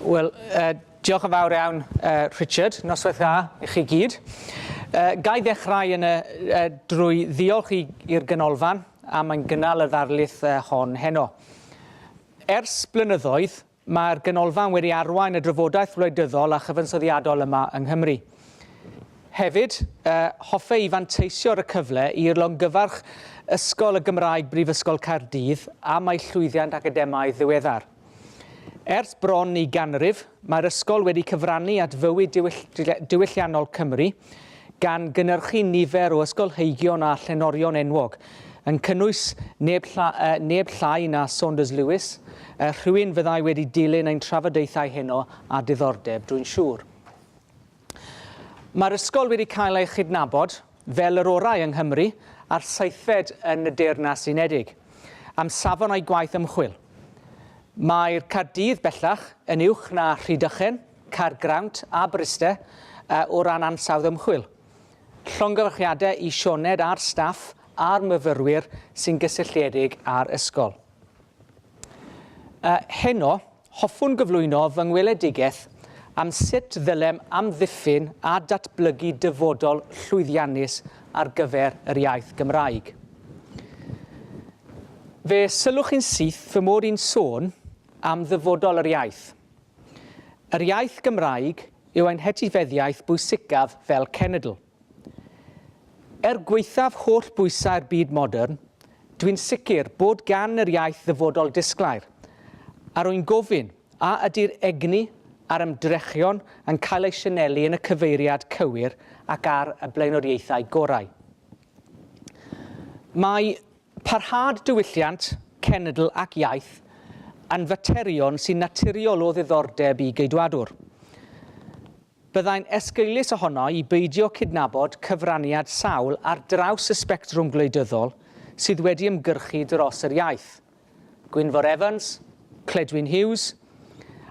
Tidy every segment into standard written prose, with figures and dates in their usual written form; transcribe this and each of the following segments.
Wel, diolch yn fawr iawn, Richard, noswaith dda i chi gyd. Gai ddechrau drwy ddiolch i'r ganolfan am ein gynnal y ddarlith hon heno. Ers blynyddoedd, mae'r ganolfan wedi arwain y drafodaeth wleidyddol a chyfansoddiadol yma yng Nghymru. Hefyd, hoffai i fanteisio'r y cyfle i'r longyfarch Ysgol y Gymraeg Brifysgol Caerdydd am ei llwyddiant academaidd ddiweddar. Ers bron i ganrif, mae'r ysgol wedi cyfrannu at fywyd diwylliannol Cymru gan gynnyrchu nifer o ysgolheigion a llenorion enwog, yn cynnwys neb llai na Saunders Lewis, rhywun fyddai wedi dilyn ein trafodaethau heno a diddordeb drwy'n siŵr. Mae'r ysgol wedi cael ei chydnabod fel yr orau yng Nghymru a'r seithfed yn y Deyrnas Unedig, am safon ei gwaith ymchwil. Mae'r Caerdydd bellach yn uwch na Rhydychen, Caergrawnt a Bryste o ran ansawdd ymchwil. Llongyfarchiadau i Sioned a'r staff a'r myfyrwyr sy'n gysylltiedig â'r ysgol. Heno, hoffwn gyflwyno fy ngweledigaeth am sut ddylem amddiffyn a datblygu dyfodol llwyddiannus ar gyfer yr iaith Gymraeg. Fe sylwch chi'n syth fy mod i'n sôn am ddyfodol yr iaith. Yr iaith Gymraeg yw ein hetifeddiaeth bwysicaf fel cenedl. Gweithaf holl bwysau'r byd modern, dwi'n sicr bod gan yr iaith ddyfodol disglair, a rwy'n gofyn a ydy'r egni a'r ymdrechion yn cael ei sianelu yn y cyfeiriad cywir ac ar y blaenoriaethau gorau. Mae parhad diwylliant, cenedl ac iaith yn faterion sy'n naturiol o ddiddordeb i geidwadwr. Byddai'n esgeulus ohono i beidio cydnabod cyfraniad sawl ar draws y sbectrwm gwleidyddol sydd wedi ymgyrchu dros yr iaith. Gwynfor Evans, Cledwyn Hughes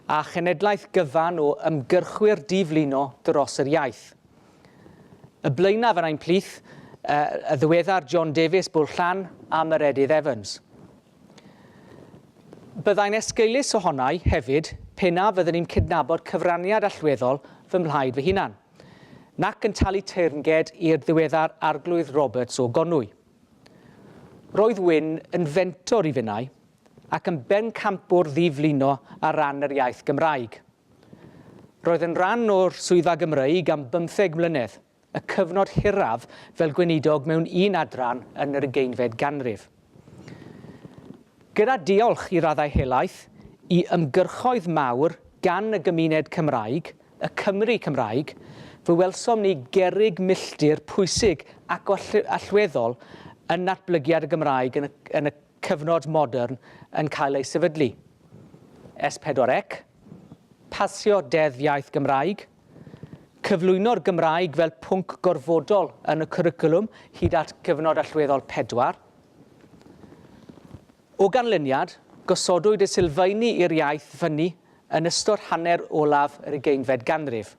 a chenedlaeth gyfan o ymgyrchwyr diflino dros yr iaith. Y blaenaf yn ein plith, y ddiweddar John Davies Bwllan a Meredydd Evans. Byddai'n esgeulus ohonau hefyd pena fyddwn ni'n cydnabod cyfraniad allweddol fy mhlaid fy hunan, nac yn talu teyrnged i'r ddiweddar Arglwydd Roberts o Gonwy. Roedd Wyn yn fentor i finnau ac yn bencampwr ddiflino ar ran yr iaith Gymraeg. Roedd yn rhan o'r swyddfa Gymreig am 15 mlynedd, y cyfnod hiraf fel gweinidog mewn un adran yn yr 20fed ganrif. Gyda diolch i raddau helaeth i ymgyrchoedd mawr gan y gymuned Cymraeg, y Cymru Cymraeg, fe welsom ni gerrig milltir pwysig ac allweddol yn natblygiad y Gymraeg yn y cyfnod modern yn cael ei sefydlu. S4C, pasio deddf iaith Gymraeg, cyflwyno'r Gymraeg fel pwnc gorfodol yn y cwricwlwm hyd at gyfnod allweddol 4. O ganlyniad, gosodwyd y sylfaenu i'r iaith fyny yn ystod hanner olaf yr 20fed ganrif.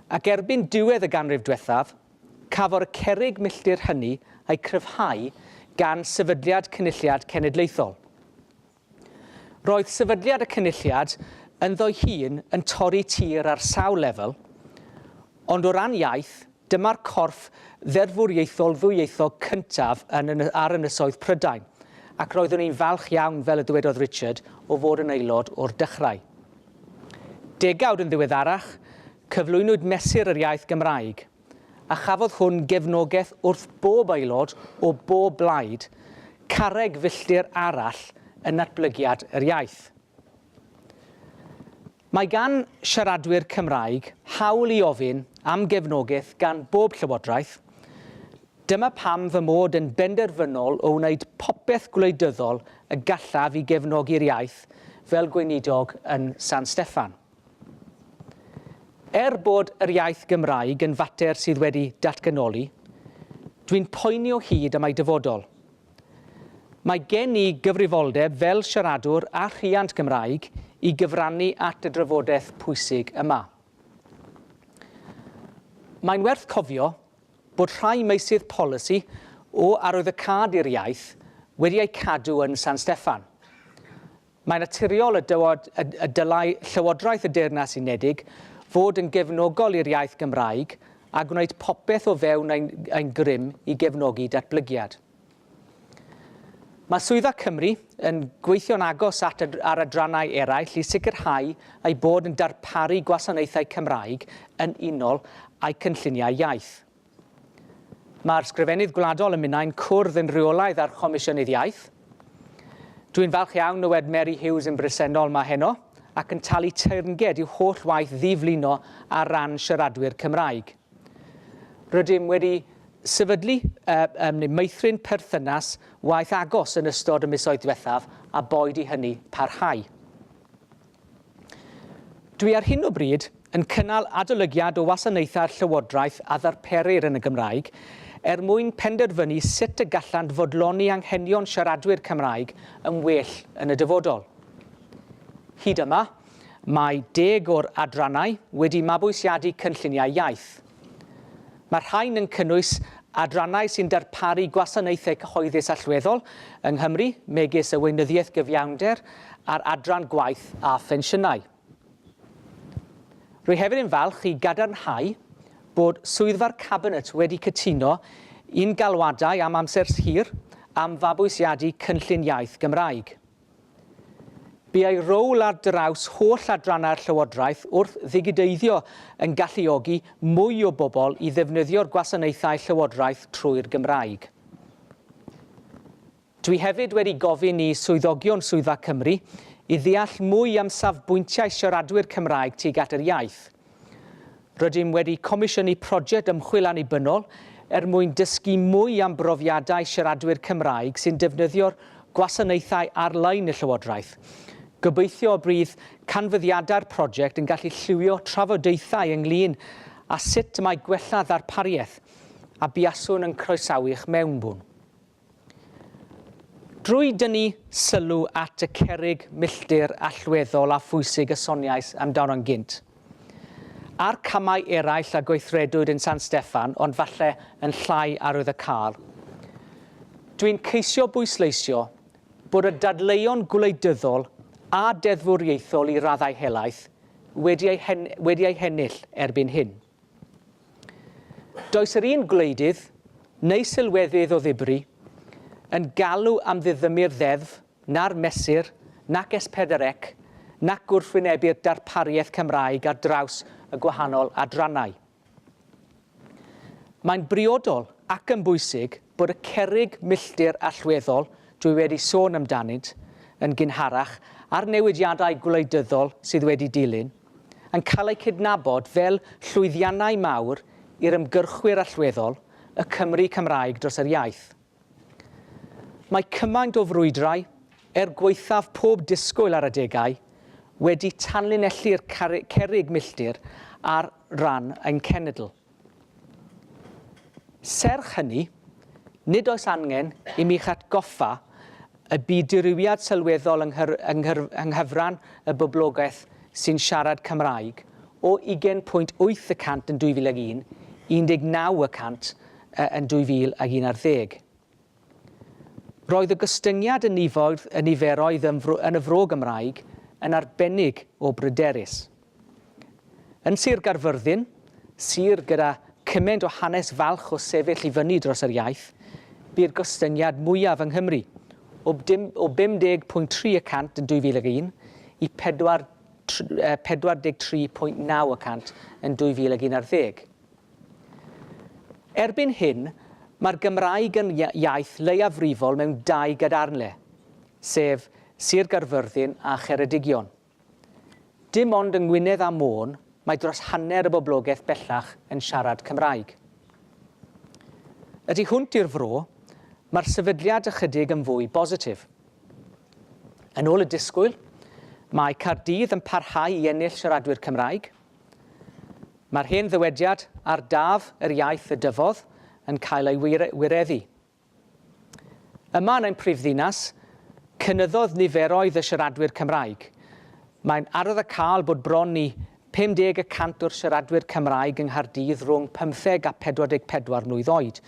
Ac erbyn diwedd y ganrif diwethaf, cafodd y cerrig milltir hynny ei cryfhau gan sefydliad cynulliad cenedlaethol. Roedd sefydliad y cynulliad yn ddoi hun yn torri tir ar sawl lefel, ond o ran iaith, dyma'r corff ddeddfwriaethol ddwyieithog cyntaf ar ynysoedd Prydain, ac roeddwn ni'n falch iawn fel y dywedodd Richard o fod yn aelod o'r dechrau. Degawd yn ddiweddarach, cyflwynwyd mesur yr iaith Gymraeg, a chafodd hwn gefnogaeth wrth bob aelod o bob blaid, carreg filltir arall yn natblygiad yr iaith. Mae gan siaradwyr Cymraeg hawl i ofyn am gefnogaeth gan bob llywodraeth. Dyma pam fy mod yn benderfynol o wneud popeth gwleidyddol y gallaf i gefnogi'r iaith fel gweinidog yn San Steffan. Bod yr iaith Gymraeg yn fater sydd wedi datganoli, dwi'n poeni o hyd am ei dyfodol. Mae gen i gyfrifoldeb fel siaradwr a rhiant Gymraeg i gyfrannu at y drafodaeth pwysig yma. Mae'n werth cofio bod rhai meysydd polisi o arwyddocâd i'r iaith wedi eu cadw yn San Steffan. Mae'n naturiol y dylai Llywodraeth y Deyrnas Unedig fod yn gefnogol i'r iaith Gymraeg a gwneud popeth o fewn ein grym i gefnogi datblygiad. Mae Swyddfa Cymru yn gweithio'n agos ar adrannau eraill i sicrhau ei bod yn darparu gwasanaethau Cymraeg yn unol â'i cynlluniau iaith. Mae'r sgrifennydd gwladol yn mynd cwrdd yn rheolaidd ar Chomisiynydd Iaith. Dwi'n falch iawn nywed Mary Hughes yn bresennol mae heno ac yn talu teyrnged i'w holl waith ddiflino ar ran siaradwyr Cymraeg. Rydym wedi sefydlu meithrin perthynas waith agos yn ystod y misoedd diwethaf a boed i hynny parhau. Dwi ar hyn o bryd yn cynnal adolygiad o wasanaethau'r Llywodraeth a ddarperir yn y Gymraeg mwyn penderfynu sut y gallant fodloni anghenion siaradwyr Cymraeg yn well yn y dyfodol. Hyd yma, mae 10 o'r adrannau wedi mabwysiadu cynlluniau iaith. Mae'r rhain yn cynnwys adrannau sy'n darparu gwasanaethau cyhoeddus allweddol yng Nghymru, megis y weinyddiaeth gyfiawnder a'r adran gwaith a phensiynnau. Rwy hefyd yn falch i gadarnhau bod Swyddfa'r Cabinet wedi cytuno un galwadau am amser hir am fabwysiadu cynllun iaith Gymraeg. Bu ei rôl ar draws holl adrannau'r Llywodraeth wrth ddigydeiddio yn galluogi mwy o bobl i ddefnyddio'r gwasanaethau Llywodraeth trwy'r Gymraeg. Dwi hefyd wedi gofyn i swyddogion Swyddfa Cymru i ddeall mwy am safbwyntiau siaradwyr Cymraeg tuag at yr iaith. Rydym wedi comisiynu prosiect ymchwil annibynnol mwyn dysgu mwy am brofiadau siaradwyr Cymraeg sy'n defnyddio'r gwasanaethau ar-lein y Llywodraeth. Gobeithio o bydd canfyddiadau'r prosiect yn gallu lliwio trafodaethau ynglyn a sut mae gwella ddarpariaeth a buaswn yn croesawu'ch mewnbwn. Drwy dynnu sylw at y cerrig milltir allweddol a phwysig y soniais amdano'n gynt, a'r camau eraill a gweithredwyd yn San Steffan, ond falle yn llai arwydd y cael. Dwi'n ceisio bwysleisio bod y dadleuon gwleidyddol a deddfwriaethol i raddau helaeth wedi ei hennill erbyn hyn. Does yr un gwleidydd neu sylwedddydd o ddibri yn galw am ddiddymyr ddeddf, na'r mesur, nac S4C, nac gwrthwynebu'r darpariaeth Cymraeg ar draws y gwahanol adrannau. Mae'n briodol ac yn bwysig bod y cerrig milltir allweddol dwi wedi sôn amdanynt yn gynharach a'r newidiadau gwleidyddol sydd wedi dilyn yn cael eu cydnabod fel llwyddiannau mawr i'r ymgyrchwyr allweddol y Cymru Cymraeg dros yr iaith. Mae cymaint o frwydrau, gweithaf pob disgwyl ar adegau, wedi tanlinellu'r cerrig milltir ar ran ein cenedl. Serch hynny, nid oes angen i mi chatgoffa y byd dirywiad sylweddol yng nghyfran y boblogaeth sy'n siarad Cymraeg o 20.8% yn 2001, 19% yn 2011. Roedd y gostyngiad yn niferoedd yn y Fro Gymraeg yn arbennig o bryderus. Yn Sir Gaerfyrddin, sir gyda cymaint o hanes falch o sefyll i fyny dros yr iaith, bu'r gostyngiad mwyaf yng Nghymru, o 50.3% yn 2001 i 43.9% yn 2011. Erbyn hyn, mae'r Gymraeg yn iaith leiafrifol mewn 2 gadarnle, sef Sir Gaerfyrddin a Cheredigion. Dim ond yng Ngwynedd a Môn, mae dros hanner y boblogaeth bellach yn siarad Cymraeg. Ydy hwnt i'r Fro, mae'r sefydliad ychydig yn fwy bositif. Yn ôl y disgwyl, mae Caerdydd yn parhau i ennill siaradwyr Cymraeg. Mae'r hen ddywediad ar daf yr iaith y dyfodd yn cael ei wireddu. Yma yn ein prifddinas, cynyddodd niferoedd y siaradwyr Cymraeg. Mae'n arwydd y cael bod bron i 50% o'r siaradwyr Cymraeg yng Nghaerdydd rhwng 15 a 44 mlwydd oed,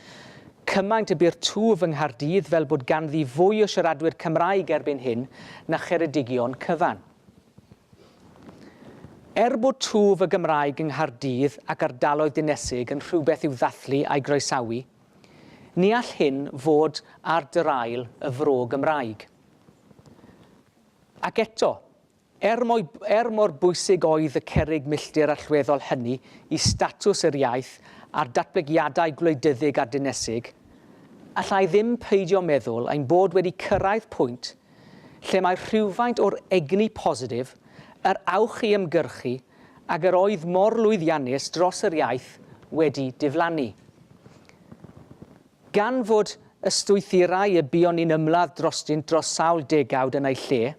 Cymaint y byr twf yng Nghaerdydd fel bod ganddi fwy o siaradwyr Cymraeg erbyn hyn na Cheredigion cyfan. Bod twf y Gymraeg yng Nghaerdydd ac ardaloedd dinesig yn rhywbeth i'w ddathlu a'i groesawu, ni all hyn fod ar dyrail y fro Gymraeg. Ac eto, mor bwysig oedd y cerrig milltir allweddol hynny i statws yr iaith a'r datblygiadau gwleidyddig a dinesig, allai ddim peidio meddwl ein bod wedi cyrraedd pwynt lle mae rhywfaint o'r egni positif, yr awch i ymgyrchu ac yr oedd mor lwyddiannus dros yr iaith wedi diflannu. Gan fod ystwythurau y buon ni'n ymladd drostynt dros sawl degawd yn ei lle,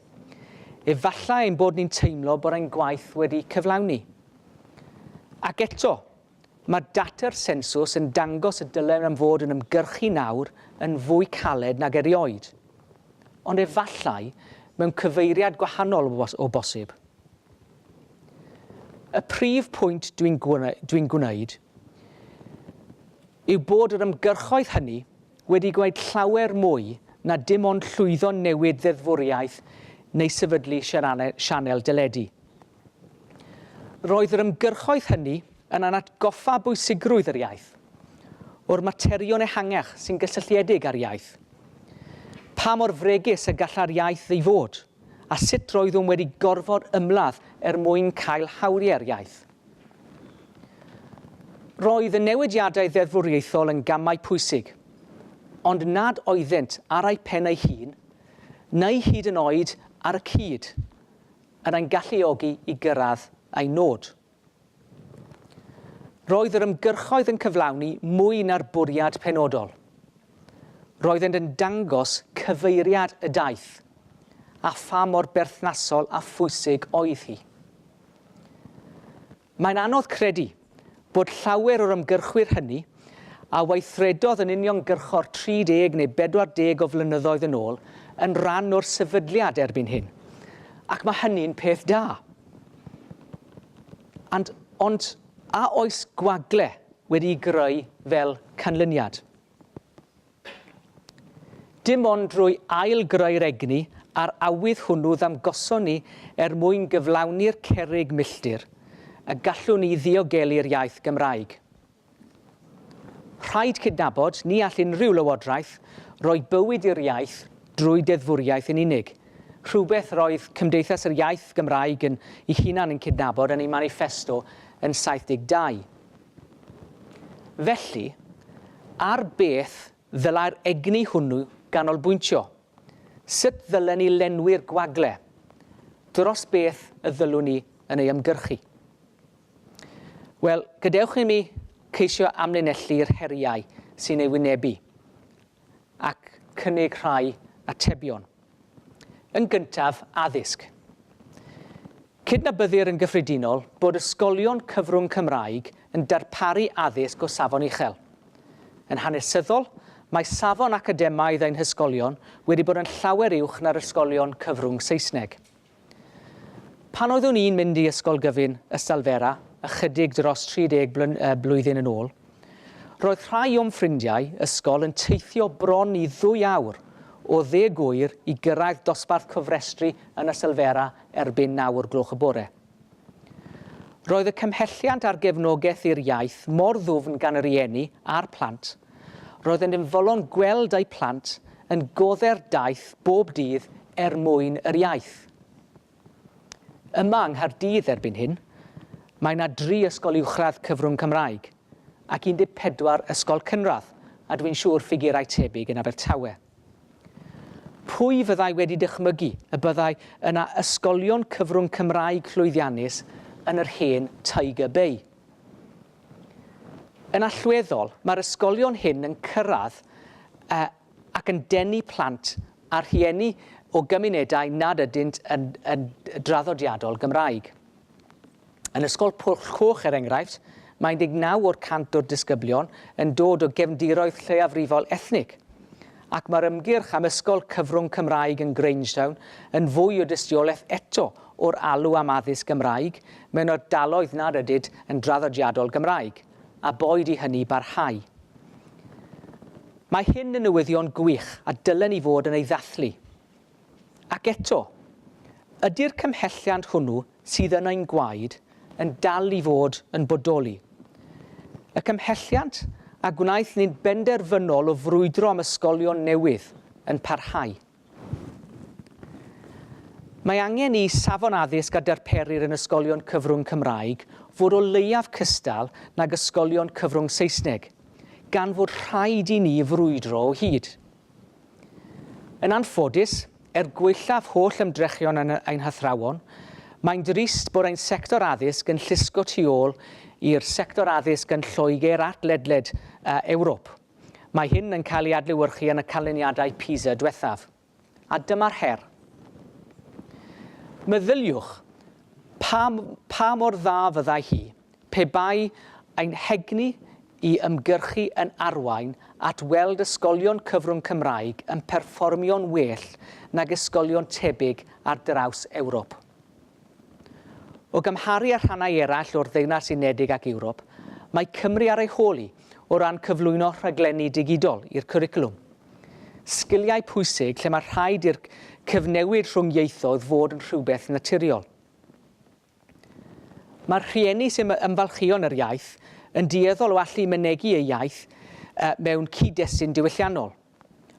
efallai ein bod ni'n teimlo bod ein gwaith wedi cyflawni. Ac eto, mae data'r sensws yn dangos y dylen am fod yn ymgyrchu nawr yn fwy caled nag erioed. Ond efallai mewn cyfeiriad gwahanol o bosib. Y prif pwynt dwi'n gwneud yw bod yr ymgyrchoedd hynny wedi gweud llawer mwy na dim ond llwyddo newid ddeddfwriaeth neu sefydlu sianel deledu. Roedd yr ymgyrchoedd hynny yn atgoffa bwysigrwydd yr iaith, o'r materion ehangach sy'n gysylltiedig â'r iaith, pa mor fregus y galla'r iaith ei fod, a sut roeddwn wedi gorfod ymladd mwyn cael hawliau'r iaith. Roedd y newidiadau ddeddfwriaethol yn gamau pwysig, ond nad oeddent ar eu pen eu hun, neu hyd yn oed ar y cyd, yn ein galluogi i gyrraedd ei nod. Roedd yr ymgyrchoedd yn cyflawni mwy na'r bwriad penodol. Roeddent yn dangos cyfeiriad y daith, a pha mor berthnasol a phwysig oedd hi. Mae'n anodd credu bod llawer o'r ymgyrchwyr hynny a weithredodd yn uniongyrcho'r 30 neu 40 o flynyddoedd yn ôl yn rhan o'r sefydliad erbyn hyn. Ac mae hynny'n peth da. Ond a oes gwagle wedi'i greu fel canlyniad? Dim ond drwy ail-greu'r egni a'r awydd hwnnw ddamgoson ni mwyn gyflawni'r cerrig milltir a gallwn ni ddiogelu'r iaith Gymraeg. Rhaid cydnabod ni all unrhyw lywodraeth roi bywyd i'r iaith drwy deddfwriaeth yn unig, rhywbeth roedd Cymdeithas yr Iaith Gymraeg ei hunan yn cydnabod yn ei manifesto yn 72. Felly, ar beth ddylai'r egni hwnnw ganolbwyntio? Sut ddylen ni lenwi'r gwagle? Dros beth y ddylwn ni yn ei ymgyrchu? Wel, gadewch i mi ceisio amlinellu'r heriau sy'n ei wynebu ac cynnig rhai atebion. Yn gyntaf, addysg. Cydnabyddir yn gyffredinol bod ysgolion cyfrwng Cymraeg yn darparu addysg o safon uchel. Yn hanesyddol, mae safon academaidd ein hysgolion wedi bod yn llawer uwch na'r ysgolion cyfrwng Saesneg. Pan oeddwn i'n mynd i ysgol gyfun Ystalfera, ychydig dros 30 blwyddyn yn ôl, roedd rhai o'm ffrindiau ysgol yn teithio bron i 2 awr o 10 gwyr i gyrraedd dosbarth cofrestru yn Ystalfera erbyn 9 gloch y bore. Roedd y cymhelliant ar gefnogaeth i'r iaith mor ddwfn gan y rieni a'r plant, roedd yn ymfolon gweld eu plant yn godde'r daith bob dydd mwyn yr iaith. Yma yng Nghaerdydd erbyn hyn, mae yna 3 ysgol uwchradd cyfrwng Cymraeg ac 14 ysgol cynradd, a dwi'n siŵr ffigurau tebyg yn Abertawe. Pwy fyddai wedi dychmygu y byddai yna ysgolion cyfrwng Cymraeg llwyddiannus yn yr hen Tiger Bay? Yn allweddol, mae'r ysgolion hyn yn cyrraedd ac yn denu plant a rhieni o gymunedau nad ydynt yn draddodiadol Gymraeg. Yn ysgol Pwll Coch, enghraifft, mae 19 o'r 100 o'r disgyblion yn dod o gefndiroedd lleiafrifol ethnig, ac mae'r ymgyrch am ysgol cyfrwng Cymraeg yn Grangetown yn fwy o dystiolaeth eto o'r alw am addysg Gymraeg mewn ardaloedd nad ydyd yn draddodiadol Gymraeg, a boed i hynny barhau. Mae hyn yn newyddion gwych a dylen ni fod yn ei ddathlu. Ac eto, ydy'r cymhelliant hwnnw sydd yn ein gwaed yn dal i fod yn bodoli. Y cymhelliant a gwnaeth ni'n benderfynol o frwydro am ysgolion newydd yn parhau. Mae angen i safon addysg a darperir yn ysgolion cyfrwng Cymraeg fod o leiaf cystal nag ysgolion cyfrwng Saesneg, gan fod rhaid i ni frwydro o hyd. Yn anffodus, gwaethaf holl ymdrechion yn ein hathrawon, mae'n drist bod ein sector addysg yn llusgo tu ôl i'r sector addysg yn Lloegr at ledled Ewrop. Mae hyn yn cael ei adlewyrchu yn y canlyniadau PISA diwethaf. A dyma'r her. Meddyliwch, pa mor dda fyddai hi pe bai ein hegni i ymgyrchu yn arwain at weld ysgolion cyfrwng Cymraeg yn perfformio'n well nag ysgolion tebyg ar draws Ewrop. O gymharu â rhannau eraill o'r Ddeyrnas Unedig ac Ewrop, mae Cymru ar ei holi o ran cyflwyno rhaglenni digidol i'r cwricwlwm. Sgiliau pwysig lle mae rhaid i'r cyfnewid rhwng ieithoedd fod yn rhywbeth naturiol. Mae'r rhieni sy'n ymfalchuon yr iaith yn dueddol o allu mynegu ei iaith mewn cyd-destun diwylliannol.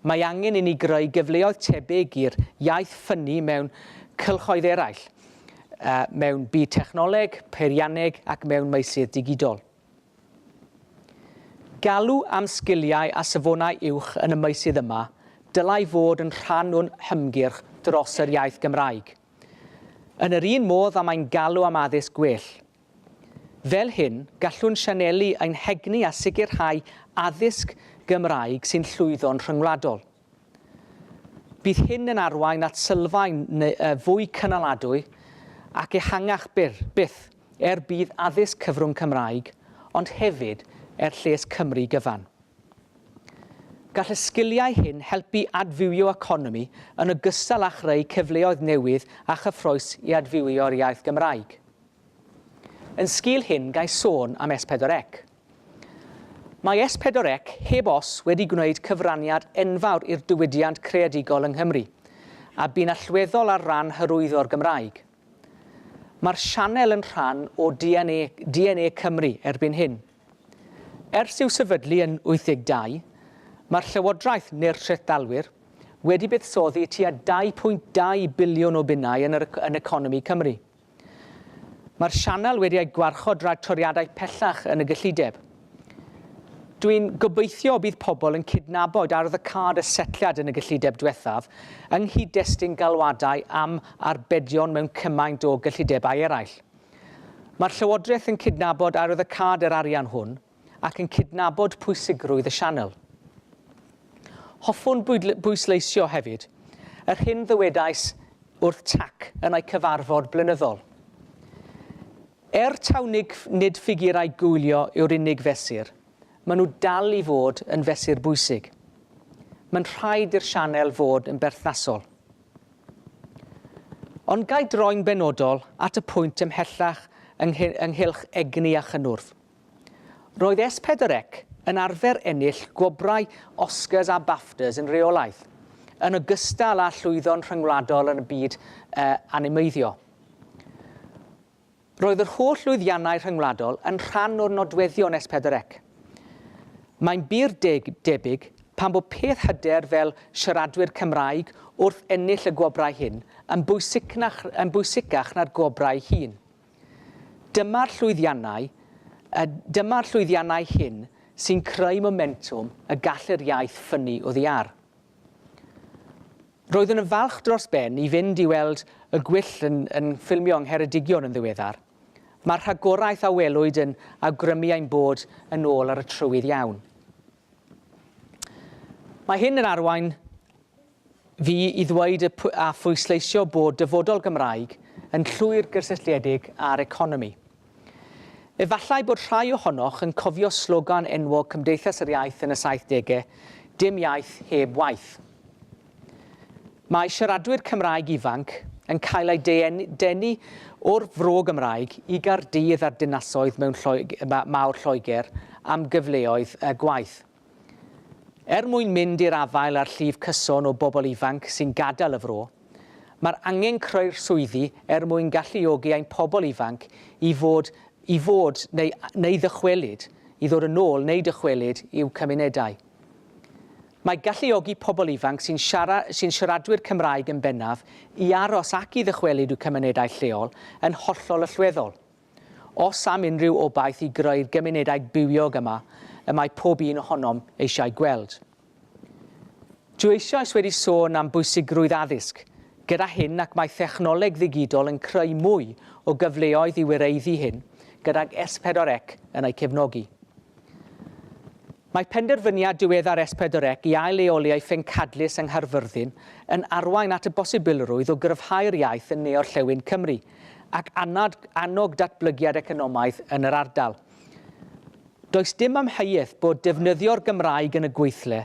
Mae angen i ni greu gyfleoedd tebyg i'r iaith ffynnu mewn cylchoedd eraill, mewn byd technoleg, peirianneg ac mewn meysydd digidol. Galw am sgiliau a safonau uwch yn y meysydd yma dylai fod yn rhan o'n hymgyrch dros yr iaith Gymraeg. Yn yr un modd am ein galw am addysg gwell. Fel hyn, gallwn sianelu ein hegni a sicrhau addysg Gymraeg sy'n llwyddo'n rhyngwladol. Bydd hyn yn arwain at sylfaen fwy cynaladwy ac ehangach byth bydd addysg cyfrwng Cymraeg, ond hefyd lles Cymru gyfan. Gall y sgiliau hyn helpu adfywio economi yn ogystal â chreu cyfleoedd newydd a chyffrous i adfywio'r iaith Gymraeg. Yn sgil hyn, gai sôn am S4C. Mae S4C heb os wedi gwneud cyfraniad enfawr i'r diwydiant creadigol yng Nghymru, a bu'n allweddol ar ran hyrwyddo'r Gymraeg. Mae'r sianel yn rhan o DNA Cymru erbyn hyn. Ers i'w sefydlu yn 82, mae'r Llywodraeth neu'r Trychtdalwyr wedi buddsoddi tua 2.2 biliwn o bunnau yn economi Cymru. Mae'r sianel wedi ei gwarchod rhag toriadau pellach yn y gyllideb. Dwi'n gobeithio bydd pobl yn cydnabod arwyddocâd y setliad yn y gyllideb diwethaf yng nghyd-destun galwadau am arbedion mewn cymaint o gyllidebau eraill. Mae'r Llywodraeth yn cydnabod arwyddocâd yr arian hwn ac yn cydnabod pwysigrwydd y sianel. Hoffwn bwysleisio hefyd yr hyn ddywedais wrth TAC yn ei cyfarfod blynyddol. Taw nid ffigurau gwylio yw'r unig fesur, maen nhw dal i fod yn fesur bwysig. Mae'n rhaid i'r sianel fod yn berthnasol. Ond gai droi'n benodol at y pwynt ymhellach ynghylch egni a chynnwrf. Roedd S4C yn arfer ennill gwobrau Oscars a BAFTAs yn reolaeth, yn ogystal â llwyddo'n rhyngwladol yn y byd animeiddio. Roedd yr holl lwyddiannau rhyngwladol yn rhan o'r nodweddion S4C. Mae'n bir debyg pan bod peth hyder fel siaradwyr Cymraeg wrth ennill y gwobrau hyn yn bwysicach na'r gwobrau hun. Dyma'r llwyddiannau hyn sy'n creu momentum y gall yr iaith ffynnu oddi ar. Roeddwn yn falch dros ben i fynd i weld y gwyll yn ffilmio yng Ngheredigion yn ddiweddar. Mae'r rhagoraeth a welwyd yn awgrymu ein bod yn ôl ar y trywydd iawn. Mae hyn yn arwain fi i ddweud a phwysleisio bod dyfodol Gymraeg yn llwyr gysylltiedig â'r economi. Efallai bod rhai ohonoch yn cofio slogan enwog Cymdeithas yr Iaith yn y 70au, dim iaith heb waith. Mae siaradwyr Cymraeg ifanc yn cael ei denu o'r Fro Gymraeg i Gaerdydd a'r dinasoedd mawr Lloegr am gyfleoedd gwaith. Mwyn mynd i'r afael a'r llif cyson o bobl ifanc sy'n gadael y fro, mae'r angen creu'r swyddi mwyn galluogi ein pobl ifanc i fod neu ddychwelyd, i ddod yn ôl neu dychwelyd i'w cymunedau. Mae galluogi pobl ifanc sy'n siaradwyr Cymraeg yn bennaf i aros ac i ddychwelyd i'w cymunedau lleol yn hollol allweddol. Os am unrhyw obaith i greu'r gymunedau bywiog yma, y mae pob un ohonom eisiau gweld. Dwi eisoes wedi sôn am bwysigrwydd addysg, gyda hyn ac mae thechnoleg ddigidol yn creu mwy o gyfleoedd i wireiddi hyn, gydag S4C yn ei cefnogi. Mae penderfyniad diweddar S4C i ail-leoli ei ffencadlys yng Nghaerfyrddin yn arwain at y bosibilrwydd o gryfhau'r iaith yn ne-orllewin Cymru ac annog datblygiad economaidd yn yr ardal. Does dim amheuaeth bod defnyddio'r Gymraeg yn y gweithle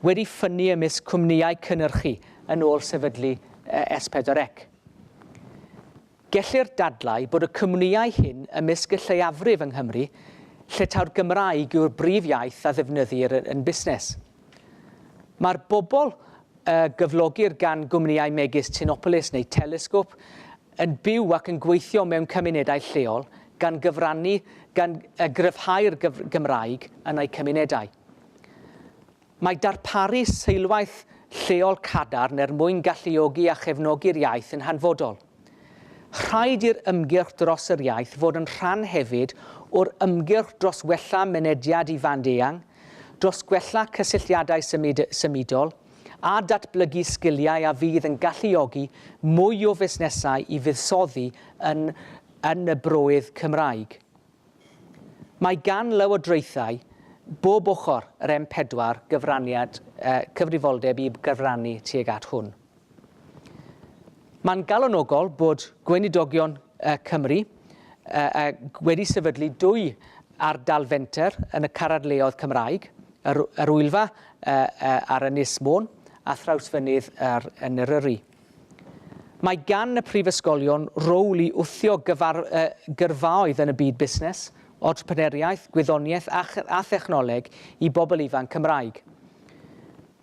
wedi ffynnu ymysg cwmnïau cynnyrchu yn ôl sefydlu S4C. Gellir dadlau bod y cwmnïau hyn ymysg y lleiafrif yng Nghymru lle taw'r Gymraeg yw'r brif iaith a ddefnyddir yn busnes. Mae'r bobl gyflogir gan gwmnïau megis Tinopolis neu Telescope yn byw ac yn gweithio mewn cymunedau lleol gan gryfhau'r Gymraeg yn eu cymunedau. Mae darparu seilwaith lleol cadarn mwyn galluogi a chefnogi'r iaith yn hanfodol. Rhaid i'r ymgyrch dros yr iaith fod yn rhan hefyd o'r ymgyrch dros wella mynediad i fand-eang, dros gwella cysylltiadau symudol, a datblygu sgiliau a fydd yn galluogi mwy o fusnesau i fuddsoddi yn y broedd Cymraeg. Mae gan lywodraethau bob ochr yr M4 cyfrifoldeb i gyfrannu tuag at hwn. Mae'n galonogol bod gweinidogion Cymru wedi sefydlu 2 ardal fenter yn y Caradleoedd Cymraeg, yr Wylfa ar Ynys Môn a thrawsfynydd yn Eryri. Mae gan y prifysgolion rôl i wthio gyrfaoedd yn y byd busnes, entrepreneuriaeth, gwyddoniaeth a thechnoleg i bobl ifanc Cymraeg.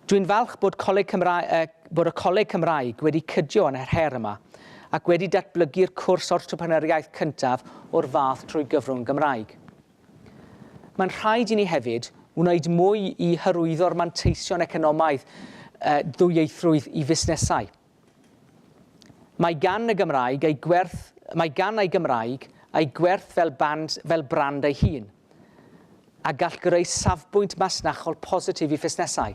Dwi'n falch bod y Coleg Cymraeg wedi cydio yn yr her yma ac wedi datblygu'r cwrs entrepreneuriaeth cyntaf o'r fath trwy gyfrwng Gymraeg. Mae'n rhaid i ni hefyd wneud mwy i hyrwyddo'r manteision economaidd ddwyieithrwydd i fusnesau. Mae gan y Gymraeg ei gwerth fel brand ei hun a gall greu safbwynt masnachol positif i fusnesau.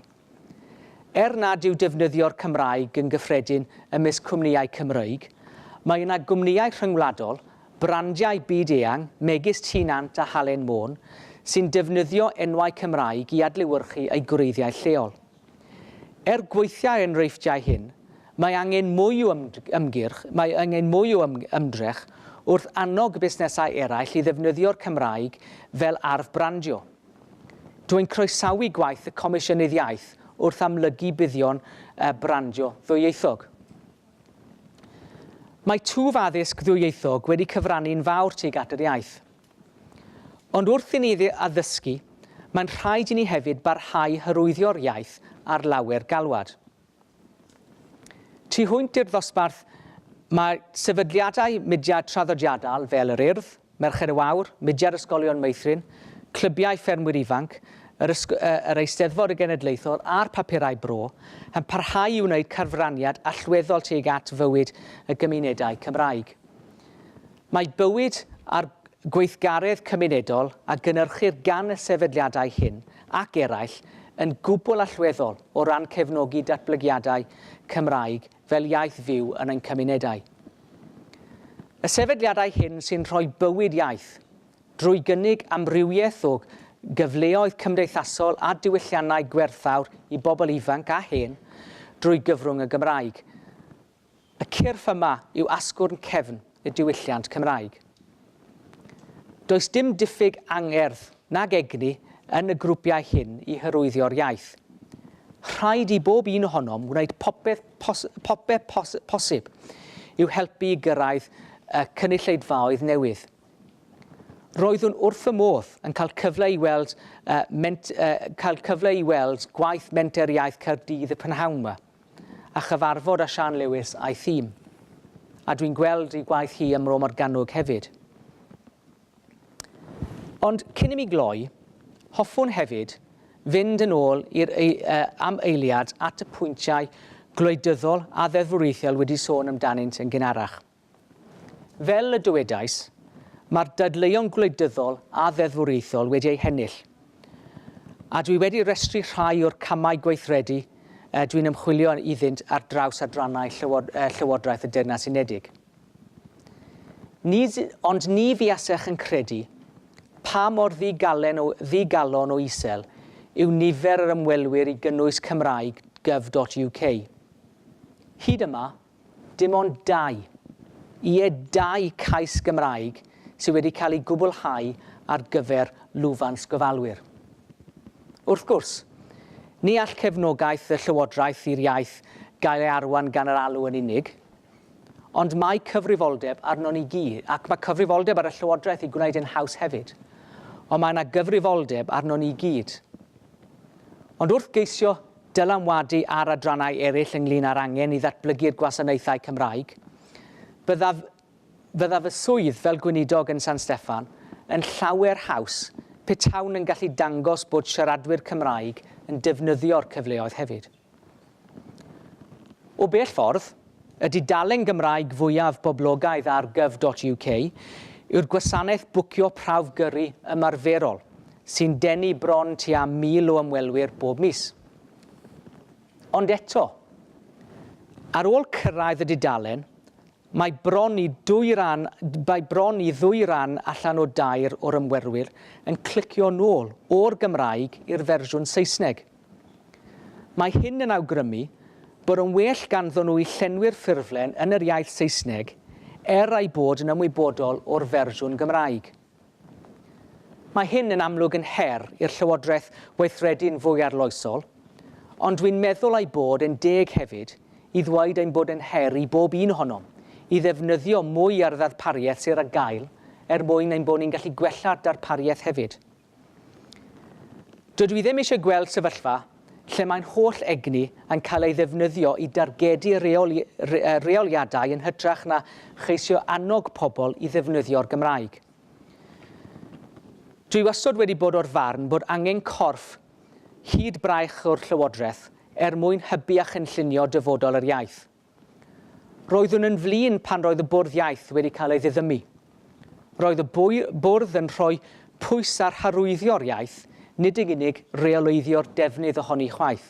Nad yw defnyddio'r Cymraeg yn gyffredin ymysg cwmnïau Cymreig, mae yna gwmnïau rhyngwladol, brandiau byd-eang, megis Tynant a Halen Môn, sy'n defnyddio enwau Cymraeg i adlewyrchu eu gwreiddiau lleol. Gweithiau enghreifftiau hyn, mae angen mwy o ymdrech wrth annog busnesau eraill i ddefnyddio'r Cymraeg fel arf brandio. Dwi'n croesawu gwaith y Comisiynydd Iaith wrth amlygu buddion brandio ddwyieithog. Mae twf addysg ddwyieithog wedi cyfrannu'n fawr tuag at yr iaith. Ond wrth i ni addysgu, mae'n rhaid i ni hefyd barhau hyrwyddio'r iaith ar lawer galwad. Tu hwynt i'r ddosbarth, mae sefydliadau mudiad traddodiadol fel yr Urdd, Merched y Wawr, mudiad ysgolion Meithrin, clybiau ffermwyr ifanc, yr Eisteddfod y Genedlaethol a'r papurau bro yn parhau i wneud carfraniad allweddol tuag at fywyd y gymunedau Cymraeg. Mae bywyd a'r gweithgaredd cymunedol a gynhyrchir gan y sefydliadau hyn ac eraill yn gwbl allweddol o ran cefnogi datblygiadau Cymraeg fel iaith fyw yn ein cymunedau. Y sefydliadau hyn sy'n rhoi bywyd iaith drwy gynnig amrywiaeth o gyfleoedd cymdeithasol a diwylliannau gwerthawr i bobl ifanc a hen drwy gyfrwng y Gymraeg. Y cyrff yma yw asgwrn cefn y diwylliant Cymraeg. Does dim diffyg angerdd nag egni yn y grwpiau hyn i hyrwyddio'r iaith. Rhaid i bob un ohonom wneud popeth posib i'w helpu i gyrraedd cynulleidfaoedd newydd. Roeddwn wrth y modd yn cael cyfle i weld, gwaith Menter Iaith Caerdydd y prynhawn yma, a chyfarfod â Sian Lewis a'i thîm. A dwi'n gweld ei gwaith hi ym Mro Morgannwg hefyd. Ond cyn i mi gloi, hoffwn hefyd fynd yn ôl am eiliad at y pwyntiau gwleidyddol a ddeddfwriaethol wedi sôn amdanynt yn gynharach. Fel y dywedais, mae'r dadleuon gwleidyddol a ddeddfwriaethol wedi ei hennill. A dwi wedi restru rhai o'r camau gweithredu dwi'n ymchwilio iddynt ar draws adrannau Llywodraeth y Deyrnas Unedig. Ond ni fiasech yn credu pa mor ddigalon o isel yw nifer yr ymwelwyr i gynnwys Cymraeg gov.uk. Hyd yma, dim ond 2 cais Gymraeg sydd wedi cael ei gwblhau ar gyfer lwfans gofalwyr. Wrth gwrs, ni all cefnogaeth y Llywodraeth i'r iaith gael ei arwain gan yr Alun yn unig, ond mae cyfrifoldeb arno ni gyd, ac mae cyfrifoldeb ar y Llywodraeth i gwneud yn haws hefyd, ond mae yna gyfrifoldeb arno ni gyd. Ond wrth geisio dylanwadu ar adrannau eraill ynglyn â'r angen i ddatblygu'r gwasanaethau Cymraeg, byddaf y swydd fel gweinidog yn San Steffan yn llawer haws petawn yn gallu dangos bod siaradwyr Cymraeg yn defnyddio'r cyfleoedd hefyd. O bell ffordd, y dudalen Gymraeg fwyaf boblogaidd ar gov.uk yw'r gwasanaeth bwcio prawf gyrru ymarferol sy'n denu bron tua 1,000 o ymwelwyr bob mis. Ond eto, ar ôl cyrraedd y dudalen, mae bron i 2 ran allan o 2 o'r ymwelwyr yn clicio nôl o'r Gymraeg i'r fersiwn Saesneg. Mae hyn yn awgrymu bod yn well ganddyn nhw i llenwi'r ffurflen yn yr iaith Saesneg ei bod yn ymwybodol o'r fersiwn Gymraeg. Mae hyn yn amlwg yn her i'r Llywodraeth weithredu'n fwy arloesol, ond dwi'n meddwl ei bod yn deg hefyd i ddweud ein bod yn her i bob un ohonom i ddefnyddio mwy ar ddarpariaeth sydd ar gael mwyn ein bod ni'n gallu gwella'r darpariaeth hefyd. Dydw i ddim eisiau gweld sefyllfa lle mae'n holl egni yn cael ei ddefnyddio i dargedu reoliadau yn hytrach na cheisio annog pobl i ddefnyddio'r Gymraeg. Dwi wastad wedi bod o'r farn bod angen corff hyd braich o'r Llywodraeth mwyn hybu a chynllunio dyfodol yr iaith. Roeddwn yn flin pan roedd y bwrdd iaith wedi cael ei ddiddymu. Roedd y bwrdd yn rhoi pwys ar harwyddo'r iaith, nid yn unig reoleuddio'r defnydd ohoni chwaith.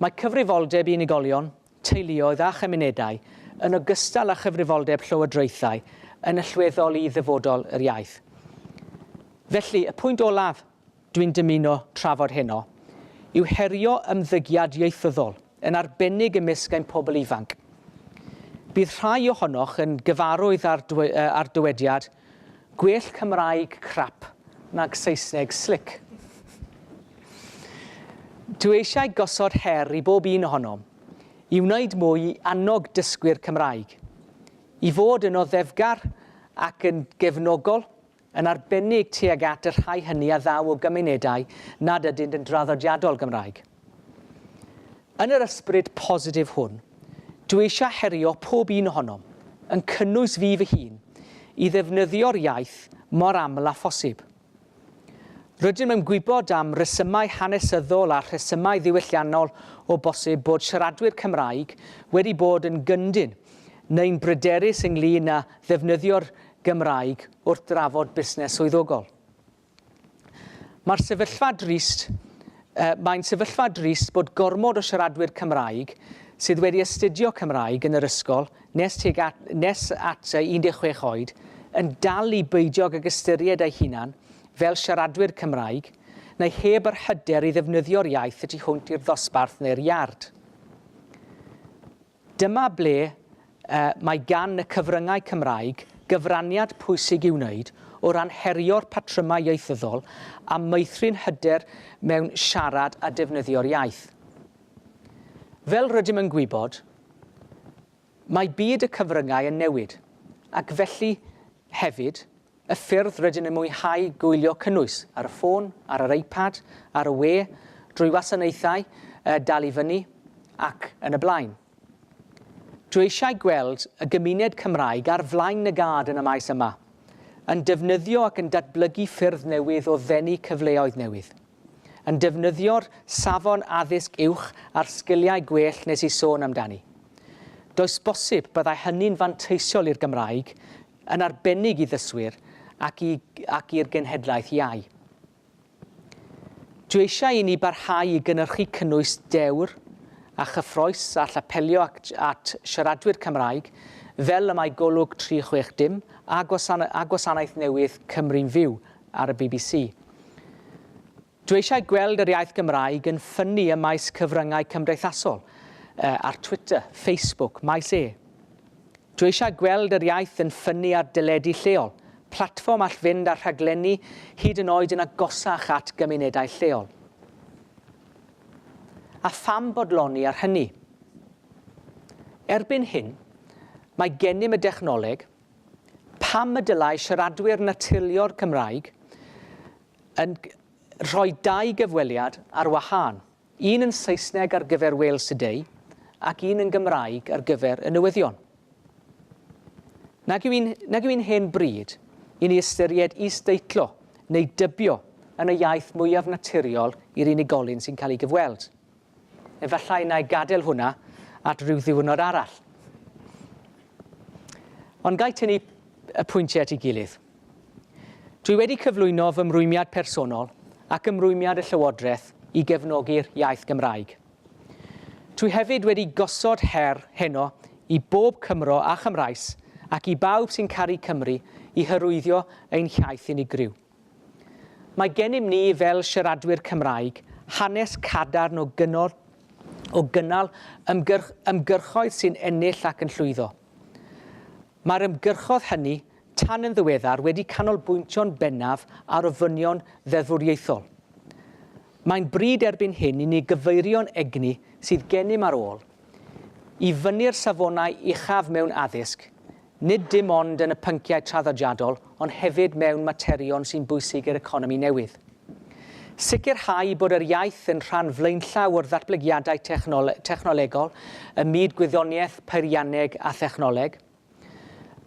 Mae cyfrifoldeb i unigolion, teuluoedd a chymunedau yn ogystal â chyfrifoldeb llywodraethau yn allweddol i ddyfodol yr iaith. Felly, y pwynt olaf dwi'n dymuno trafod heno yw herio ymddygiad ieithyddol yn arbennig ymysg ein pobl ifanc. Bydd rhai ohonoch yn gyfarwydd ar dywediad gwell Cymraeg crap nag Saesneg slick. Dwi eisiau gosod her i bob un ohonom i wneud mwy i annog dysgwyr Cymraeg, i fod yn oddefgar ac yn gefnogol yn arbennig tuag at y rhai hynny a ddaw o gymunedau nad ydynt yn draddodiadol Gymraeg. Yn yr ysbryd positif hwn, dwi eisiau herio pob un ohonom, yn cynnwys fi fy hun, i ddefnyddio'r iaith mor aml a phosib. Rydym yn gwybod am resymau hanesyddol a rhesymau ddiwylliannol o bosib bod siaradwyr Cymraeg wedi bod yn gyndyn neu'n bryderus ynglyn â ddefnyddio'r Gymraeg wrth drafod busnes swyddogol. Mae'n sefyllfa drist bod gormod o siaradwyr Cymraeg sydd wedi astudio Cymraeg yn yr ysgol nes at 16 oed yn dal i beidio ag ystyried eu hunan fel siaradwyr Cymraeg neu heb yr hyder i ddefnyddio'r iaith y tu hwnt i'r ddosbarth neu'r iard. Dyma ble mae gan y cyfryngau Cymraeg gyfraniad pwysig i'w wneud o ran herio'r patrymau ieithyddol a meithrin hyder mewn siarad a defnyddio'r iaith. Fel rydym yn gwybod, mae byd y cyfryngau yn newid, ac felly hefyd y ffyrdd rydyn yn mwynhau gwylio cynnwys ar y ffôn, ar yr iPad, ar y we, drwy wasanaethau, dal i fyny ac yn y blaen. Dwi eisiau gweld y gymuned Cymraeg ar flaen y gad yn y maes yma, yn defnyddio ac yn datblygu ffyrdd newydd o ddenu cyfleoedd newydd, yn defnyddio'r safon addysg uwch a'r sgiliau gwell nes I sôn amdani. Does bosib byddai hynny'n fanteisiol i'r Gymraeg, yn arbennig I ddyswyr ac i'r genhedlaeth iau. Dwi eisiau I ni barhau I gynnyrchu cynnwys dewr a chyffroes a llapelio at siaradwyr Cymraeg fel y mae golwg 360 a gwasanaeth newydd Cymru'n fyw ar y BBC. Dwi eisiau gweld yr iaith Gymraeg yn ffynnu ym maes cyfryngau cymdeithasol, ar Twitter, Facebook, maes e. Dwi eisiau gweld yr iaith yn ffynnu ar dyledu lleol, platfform all fynd ar rhaglenni hyd yn oed yn agosach at gymunedau lleol. A pham bodloni ar hynny? Erbyn hyn, mae gennym y dechnoleg, pam y dylai siaradwyr naturiol Cymraeg yn rhoi dau gyfweliad ar wahân, un yn Saesneg ar gyfer Wales Today ac un yn Gymraeg ar gyfer y newyddion. Nag yw un hen bryd I ni ystyried is-deitlo neu dybio yn y iaith mwyaf naturiol i'r unigolyn sy'n cael ei gyfweld. Efallai na I gadael hwnna at ryw ddiwrnod arall. Ond gai tynnu y pwyntiau at ei gilydd. Dwi wedi cyflwyno fy mrwymiad personol ac ymrwymiad y Llywodraeth I gefnogi'r iaith Gymraeg. Dwi hefyd wedi gosod her heno I bob Cymro a Chymraes ac I bawb sy'n caru Cymru I hyrwyddio ein hiaith unigryw. Mae gennym ni fel siaradwyr Cymraeg hanes cadarn o gynnal ymgyrchoedd sy'n ennill ac yn llwyddo. Mae'r ymgyrchoedd hynny tan yn ddiweddar wedi canolbwyntio'n bennaf ar ofynion ddeddfwriaethol. Mae'n bryd erbyn hyn I ni gyfeirio'n egni sydd gennym ar ôl I fyny'r safonau uchaf mewn addysg, nid dim ond yn y pynciau traddodiadol, ond hefyd mewn materion sy'n bwysig i'r economi newydd. Sicrhau bod yr iaith yn rhan flaenllaw o'r ddatblygiadau technolegol, y myd gwyddoniaeth, peirianneg a thechnoleg,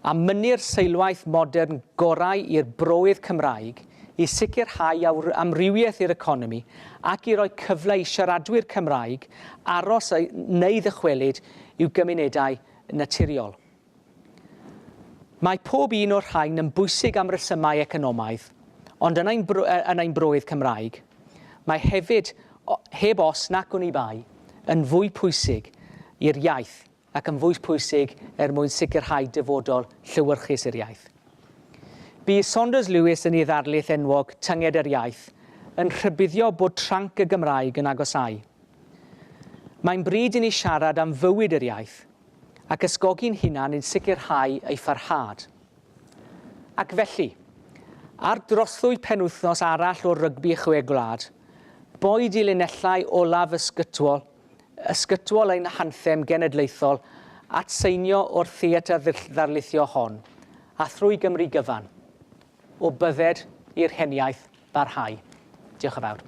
a mynnu'r seilwaith modern gorau i'r broedd Cymraeg I sicrhau amrywiaeth i'r economi ac I roi cyfle I siaradwyr Cymraeg aros neu ddychwelyd i'w gymunedau naturiol. Mae pob un o'r rhain yn bwysig am resymau economaidd, ond yn ein broedd Cymraeg, mae hefyd, heb os nac o'n I bai, yn fwy pwysig i'r iaith ac yn fwy pwysig mwyn sicrhau dyfodol llywyrchus i'r iaith. Bu Saunders Lewis yn ei ddarlith enwog Tynged yr Iaith yn rhybuddio bod tranc y Gymraeg yn agosau. Mae'n bryd I ni siarad am fywyd yr iaith ac ysgogi'n hunan yn sicrhau ei pharhad. Ac felly, ar drothwy penwythnos arall o rygbi chwe gwlad, boed I linellau olaf ysgytwol ein hanthem genedlaethol at seinio o'r theatr ddarlithio hon, a thrwy Gymru gyfan, o bydded i'r heniaeth barhau. Diolch yn fawr.